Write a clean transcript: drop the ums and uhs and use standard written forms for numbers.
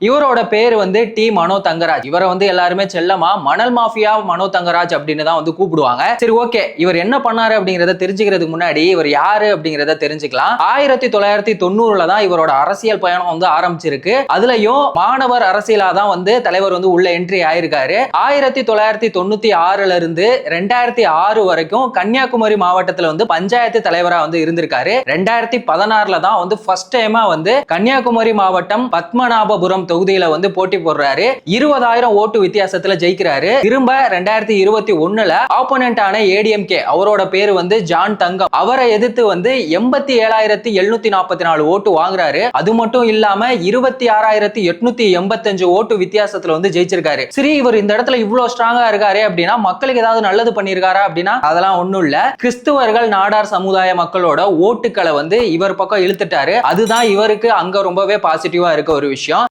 இவரோட பேர் வந்து டி மனோ தங்கராஜ். இவரை வந்து எல்லாருமே செல்லமா மணல் மாஃபியா மனோ தங்கராஜ் அப்படின்னு தான் வந்து கூப்பிடுவாங்க. சரி, ஓகே, இவர் என்ன பண்ணாரு அப்படிங்கறத தெரிஞ்சுக்கிறதுக்கு முன்னாடி இவர் யாரு அப்படிங்கறத தெரிஞ்சுக்கலாம். 1990ல தான் இவரோட அரசியல் பயணம் வந்து ஆரம்பிச்சிருக்கு. அதுலயும் மாணவர் அரசியலா தான் வந்து தலைவர் வந்து உள்ள என்ட்ரி ஆயிருக்காரு. 1996ல இருந்து 2006 வரைக்கும் கன்னியாகுமரி மாவட்டத்துல வந்து பஞ்சாயத்து தலைவரா வந்து இருந்திருக்காரு. 2016ல தான் வந்து ஃபர்ஸ்ட் டைமா வந்து கன்னியாகுமரி மாவட்டம் பத்மநாபபுரம் தொகுதியில வந்து போட்டி போடுறாரு. 20,000 ஓட்டு வித்தியாசத்துல ஜெயிக்கிறாரு. திரும்ப 2021ல ஆப்போனன்ட் ஆன ஏடிஎம்கே, அவரோட பேரு வந்து ஜான் தங்கம், அவரை எதிர்த்து வந்து 87,744 ஓட்டு வாங்குறாரு. அது மட்டும் இல்லாம 26,885 ஓட்டு வித்தியாசத்துல வந்து ஜெயிச்சிருக்காரு. சரி, இவர் இந்த இடத்துல இவ்வளவு ஸ்ட்ராங்கா இருக்காரு அப்படின்னா மக்களுக்கு ஏதாவது நல்லது பண்ணிருக்காரா அப்படின்னா அதெல்லாம் ஒண்ணும் இல்ல. கிறிஸ்துவர்கள் நாடார் சமுதாய மக்களோட ஓட்டுக்களை வந்து இவர் பக்கம் இழுத்துட்டாரு. அதுதான் இவருக்கு அங்க ரொம்பவே பாசிட்டிவா இருக்க ஒரு விஷயம்.